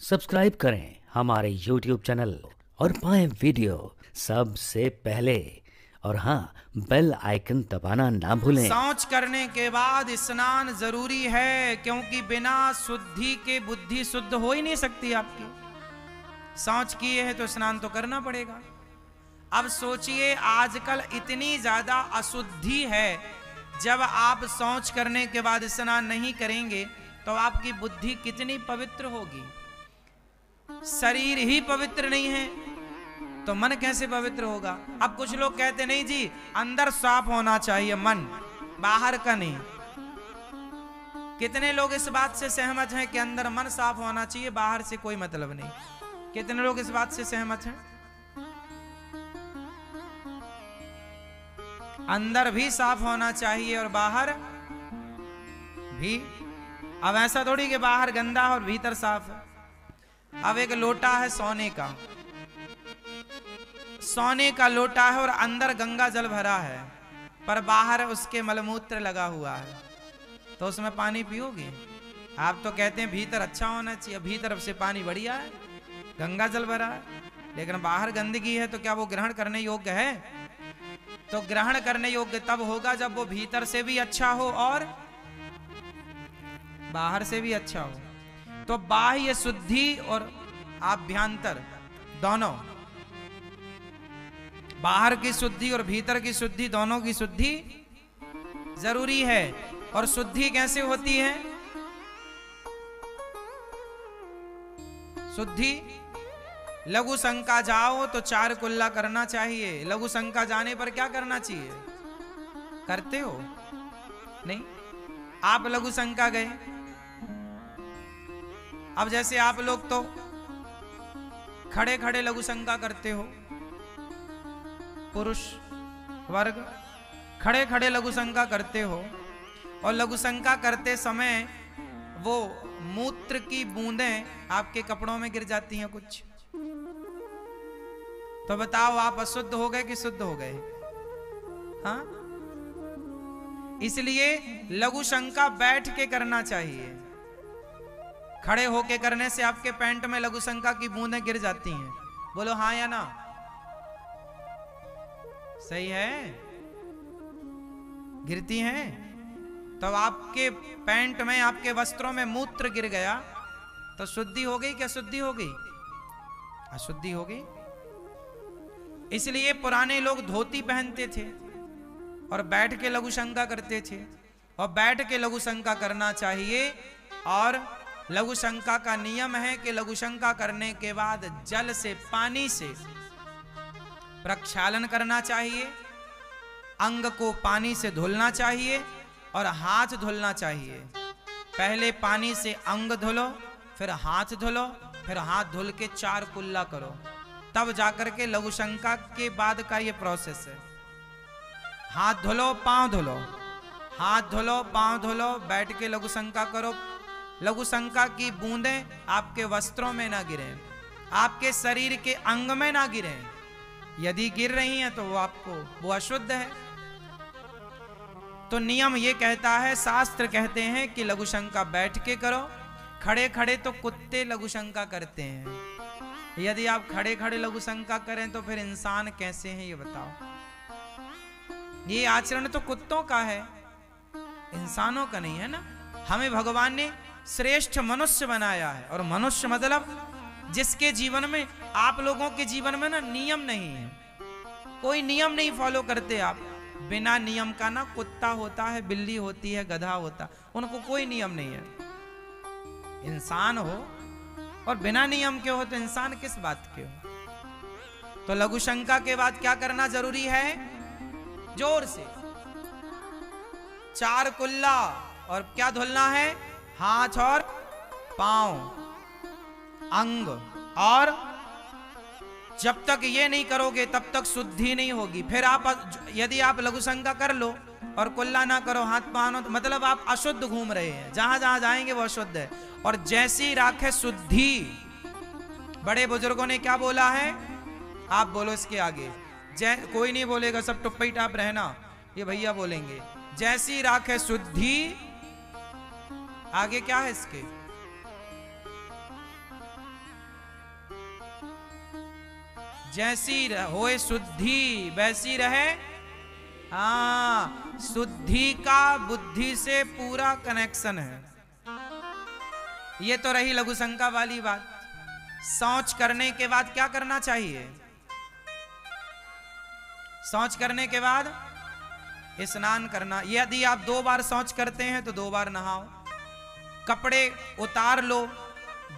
Subscribe करें हमारे YouTube channel और पाएं वीडियो सबसे पहले। और हाँ, बेल आइकन दबाना ना भूलें। शौच करने के बाद स्नान जरूरी है, क्योंकि बिना शुद्धि के बुद्धि शुद्ध हो ही नहीं सकती आपकी। शौच किए है तो स्नान तो करना पड़ेगा। अब सोचिए, आजकल इतनी ज्यादा अशुद्धि है, जब आप शौच करने के बाद स्नान नहीं करेंगे तो आपकी बुद्धि कितनी पवित्र होगी। शरीर ही पवित्र नहीं है तो मन कैसे पवित्र होगा। अब कुछ लोग कहते नहीं जी, अंदर साफ होना चाहिए मन, बाहर का नहीं। कितने लोग इस बात से सहमत हैं कि अंदर मन साफ होना चाहिए, बाहर से कोई मतलब नहीं? कितने लोग इस बात से सहमत हैं? अंदर भी साफ होना चाहिए और बाहर भी। अब ऐसा थोड़ी कि बाहर गंदा और भीतर साफ है। अब एक लोटा है सोने का लोटा है और अंदर गंगा जल भरा है, पर बाहर उसके मलमूत्र लगा हुआ है, तो उसमें पानी पियोगे? आप तो कहते हैं भीतर अच्छा होना चाहिए, भीतर से पानी बढ़िया है, गंगा जल भरा है, लेकिन बाहर गंदगी है, तो क्या वो ग्रहण करने योग्य है? तो ग्रहण करने योग्य तब होगा जब वो भीतर से भी अच्छा हो और बाहर से भी अच्छा हो। तो बाह्य शुद्धि और आभ्यंतर दोनों, बाहर की शुद्धि और भीतर की शुद्धि, दोनों की शुद्धि जरूरी है। और शुद्धि कैसे होती है? शुद्धि, लघु शंका जाओ तो 4 कुल्ला करना चाहिए। लघु शंका जाने पर क्या करना चाहिए? करते हो नहीं? आप लघु शंका गए, अब जैसे आप लोग तो खड़े खड़े लघु शंका करते हो, पुरुष वर्ग खड़े खड़े लघु शंका करते हो, और लघु शंका करते समय वो मूत्र की बूंदें आपके कपड़ों में गिर जाती हैं कुछ, तो बताओ आप अशुद्ध हो गए कि शुद्ध हो गए? हाँ, इसलिए लघु शंका बैठ के करना चाहिए। खड़े होके करने से आपके पैंट में लघु शंका की बूंदें गिर जाती हैं। बोलो हाँ या ना? सही है, गिरती हैं। तो आपके पैंट में, आपके वस्त्रों में मूत्र गिर गया तो शुद्धि हो गई कि अशुद्धि हो गई? अशुद्धि हो गई। इसलिए पुराने लोग धोती पहनते थे और बैठ के लघु शंका करते थे, और बैठ के लघु शंका करना चाहिए। और लघु शंका का नियम है कि लघु शंका करने के बाद जल से, पानी से प्रक्षालन करना चाहिए, अंग को पानी से धुलना चाहिए और हाथ धुलना चाहिए। पहले पानी से अंग धुलो, फिर हाथ धुलो, फिर हाथ धुल के 4 कुल्ला करो, तब जाकर के लघु शंका के बाद का ये प्रोसेस है। हाथ धुलो, पांव धुलो, हाथ धुलो, पांव धुलो, बैठ के लघु शंका करो। लघु शंका की बूंदें आपके वस्त्रों में ना गिरें, आपके शरीर के अंग में ना गिरें। यदि गिर रही हैं तो वो अशुद्ध है। तो नियम ये कहता है, शास्त्र कहते हैं कि लघु शंका बैठ के करो। खड़े खड़े तो कुत्ते लघु शंका करते हैं। यदि आप खड़े खड़े लघु शंका करें तो फिर इंसान कैसे हैं ये बताओ? ये आचरण तो कुत्तों का है, इंसानों का नहीं है ना। हमें भगवान ने श्रेष्ठ मनुष्य बनाया है, और मनुष्य मतलब जिसके जीवन में, आप लोगों के जीवन में ना नियम नहीं है, कोई नियम नहीं फॉलो करते आप। बिना नियम का ना कुत्ता होता है, बिल्ली होती है, गधा होता, उनको कोई नियम नहीं है। इंसान हो और बिना नियम के हो तो इंसान किस बात के हो? तो लघु शंका के बाद क्या करना जरूरी है? जोर से 4 कुल्ला, और क्या धुलना है? हाथ और पांव, अंग। और जब तक ये नहीं करोगे तब तक शुद्धि नहीं होगी। फिर आप, यदि आप लघु शंका कर लो और कुल्ला ना करो, हाथ पानो, तो मतलब आप अशुद्ध घूम रहे हैं। जहां जहां जाएंगे वो अशुद्ध है। और जैसी राखे शुद्धि, बड़े बुजुर्गों ने क्या बोला है? आप बोलो इसके आगे। कोई नहीं बोलेगा, सब टुप्पी टाप रहना, ये भैया बोलेंगे। जैसी राखे शुद्धि, आगे क्या है इसके? जैसी होए शुद्धि वैसी रहे। हाँ, शुद्धि का बुद्धि से पूरा कनेक्शन है। ये तो रही लघु शंका वाली बात। शौच करने के बाद क्या करना चाहिए? शौच करने के बाद स्नान करना। यदि आप 2 बार शौच करते हैं तो 2 बार नहाओ। कपड़े उतार लो,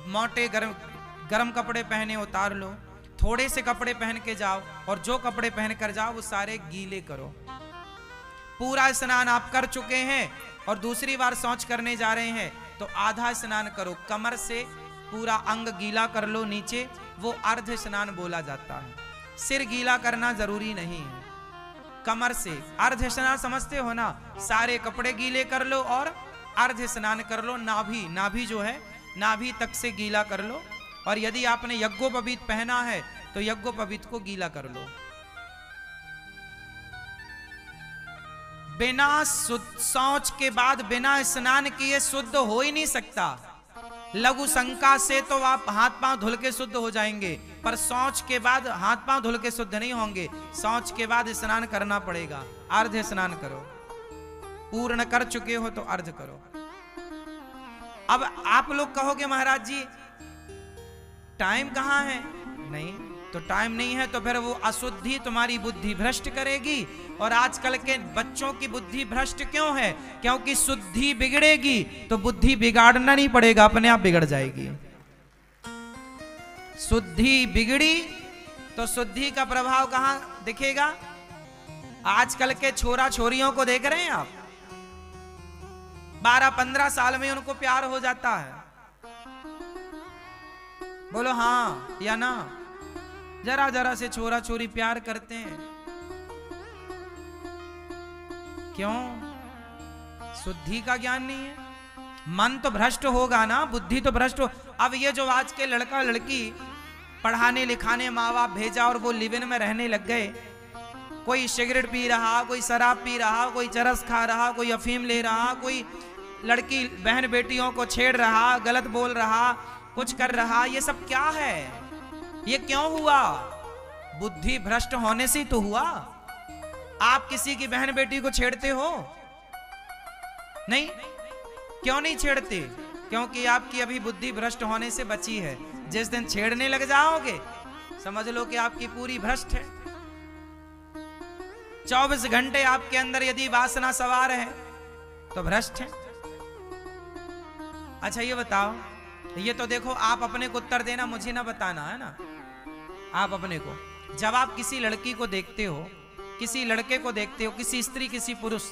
मोटे गरम कपड़े पहने उतार लो। थोड़े से कपड़े पहन के जाओ और जो कपड़े पहन कर जाओ वो सारे गीले करो। पूरा स्नान आप कर चुके हैं और दूसरी बार शौच करने जा रहे हैं तो आधा स्नान करो। कमर से पूरा अंग गीला कर लो नीचे, वो अर्ध स्नान बोला जाता है। सिर गीला करना जरूरी नहीं है। कमर से अर्ध स्नान समझते हो ना? सारे कपड़े गीले कर लो और अर्ध स्नान कर लो। नाभि जो है नाभि तक से गीला कर लो। और यदि आपने यज्ञोपवीत पहना है तो यज्ञोपवीत को गीला कर लो। बिना शौच के बाद बिना स्नान किए शुद्ध हो ही नहीं सकता। लघु शंका से तो आप हाथ पांव धुल के शुद्ध हो जाएंगे, पर शौच के बाद हाथ पांव धुल के शुद्ध नहीं होंगे। शौच के बाद स्नान करना पड़ेगा। अर्ध स्नान करो। पूर्ण कर चुके हो तो अर्ध करो। अब आप लोग कहोगे महाराज जी टाइम कहां है? नहीं, तो टाइम नहीं है तो फिर वो अशुद्धि तुम्हारी बुद्धि भ्रष्ट करेगी। और आजकल के बच्चों की बुद्धि भ्रष्ट क्यों है? क्योंकि शुद्धि बिगड़ेगी तो बुद्धि बिगाड़ना नहीं पड़ेगा, अपने आप बिगड़ जाएगी। शुद्धि बिगड़ी तो शुद्धि का प्रभाव कहां दिखेगा? आजकल के छोरा छोरियों को देख रहे हैं आप, 12-15 साल में उनको प्यार हो जाता है। बोलो हाँ या ना? जरा जरा से छोरा छोरी प्यार करते हैं। क्यों? शुद्धि का ज्ञान नहीं है। मन तो भ्रष्ट होगा ना, बुद्धि तो भ्रष्ट हो। अब ये जो आज के लड़का लड़की पढ़ाने लिखाने माँ बाप भेजा और वो लिव इन में रहने लग गए। कोई सिगरेट पी रहा, कोई शराब पी रहा, कोई चरस खा रहा, कोई अफीम ले रहा, कोई लड़की बहन बेटियों को छेड़ रहा, गलत बोल रहा, कुछ कर रहा। ये सब क्या है? ये क्यों हुआ? बुद्धि भ्रष्ट होने से तो हुआ। आप किसी की बहन बेटी को छेड़ते हो? नहीं। क्यों नहीं छेड़ते? क्योंकि आपकी अभी बुद्धि भ्रष्ट होने से बची है। जिस दिन छेड़ने लग जाओगे समझ लो कि आपकी पूरी भ्रष्ट है। 24 घंटे आपके अंदर यदि वासना सवार है तो भ्रष्ट है। अच्छा ये बताओ, ये तो देखो आप अपने को उत्तर देना, मुझे ना बताना, है ना? आप अपने को, जब आप किसी लड़की को देखते हो, किसी लड़के को देखते हो, किसी स्त्री किसी पुरुष,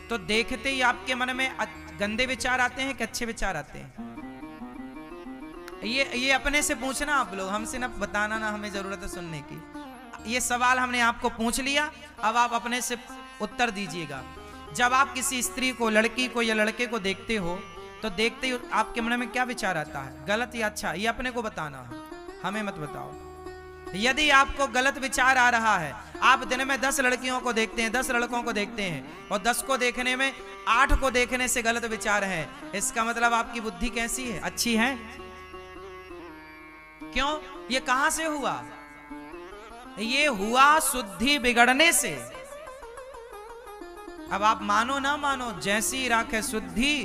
तो देखते ही आपके मन में गंदे विचार आते हैं कि अच्छे विचार आते हैं? ये अपने से पूछना आप लोग, हमसे ना बताना, ना हमें जरूरत है सुनने की। ये सवाल हमने आपको पूछ लिया, अब आप अपने से उत्तर दीजिएगा। जब आप किसी स्त्री को, लड़की को या लड़के को देखते हो तो देखते ही आपके मन में क्या विचार आता है, गलत या अच्छा? ये अपने को बताना है, हमें मत बताओ। यदि आपको गलत विचार आ रहा है, आप दिन में 10 लड़कियों को देखते हैं, 10 लड़कों को देखते हैं और 10 को देखने में 8 को देखने से गलत विचार है, इसका मतलब आपकी बुद्धि कैसी है? अच्छी है? क्यों? ये कहां से हुआ? ये हुआ शुद्धि बिगड़ने से। अब आप मानो ना मानो, जैसी राखे शुद्धि।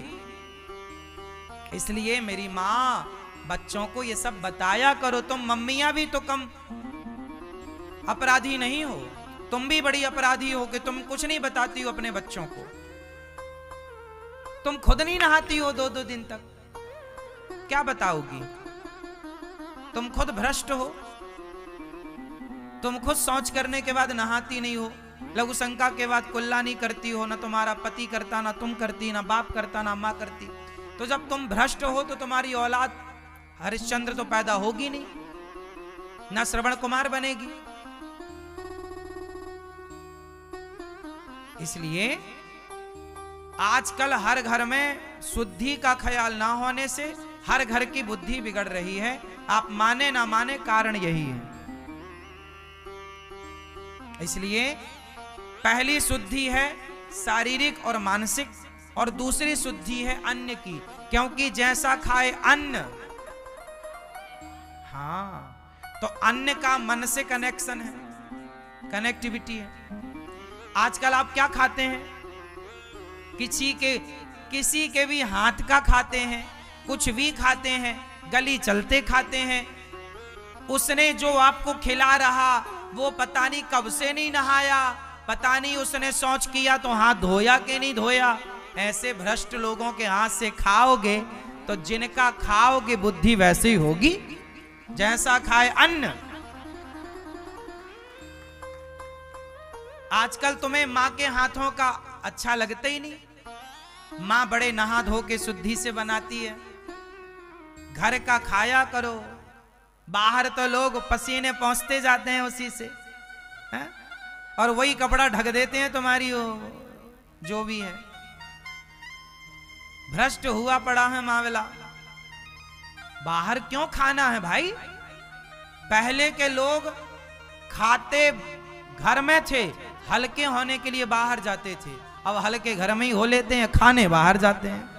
इसलिए मेरी मां, बच्चों को ये सब बताया करो। तुम मम्मियां भी तो कम अपराधी नहीं हो, तुम भी बड़ी अपराधी हो कि तुम कुछ नहीं बताती हो अपने बच्चों को। तुम खुद नहीं नहाती हो 2-2 दिन तक, क्या बताओगी? तुम खुद भ्रष्ट हो। तुम खुद शौच करने के बाद नहाती नहीं हो, लघु शंका के बाद कुल्ला नहीं करती हो, ना तुम्हारा पति करता, ना तुम करती, ना बाप करता, ना मां करती। तो जब तुम भ्रष्ट हो तो तुम्हारी औलाद हरिश्चंद्र तो पैदा होगी नहीं, ना श्रवण कुमार बनेगी। इसलिए आजकल हर घर में शुद्धि का ख्याल ना होने से हर घर की बुद्धि बिगड़ रही है। आप माने ना माने, कारण यही है। इसलिए पहली शुद्धि है शारीरिक और मानसिक, और दूसरी शुद्धि है अन्न की, क्योंकि जैसा खाए अन्न, हाँ, तो अन्न का मन से कनेक्शन है, कनेक्टिविटी है। आजकल आप क्या खाते हैं? किसी के भी हाथ का खाते हैं, कुछ भी खाते हैं, गली चलते खाते हैं। उसने जो आपको खिला रहा वो पता नहीं कब से नहीं नहाया, पता नहीं उसने शौच किया तो हाथ धोया कि नहीं धोया। ऐसे भ्रष्ट लोगों के हाथ से खाओगे तो जिनका खाओगे बुद्धि वैसे ही होगी जैसा खाए अन्न। आजकल तुम्हें मां के हाथों का अच्छा लगता ही नहीं। मां बड़े नहा धो के शुद्धि से बनाती है। घर का खाया करो, बाहर तो लोग पसीने पहुंचते जाते हैं उसी से है? और वही कपड़ा ढक देते हैं तुम्हारी जो भी है। भ्रष्ट हुआ पड़ा है मामला। बाहर क्यों खाना है भाई? पहले के लोग खाते घर में थे, हल्के होने के लिए बाहर जाते थे। अब हल्के घर में ही हो लेते हैं, खाने बाहर जाते हैं।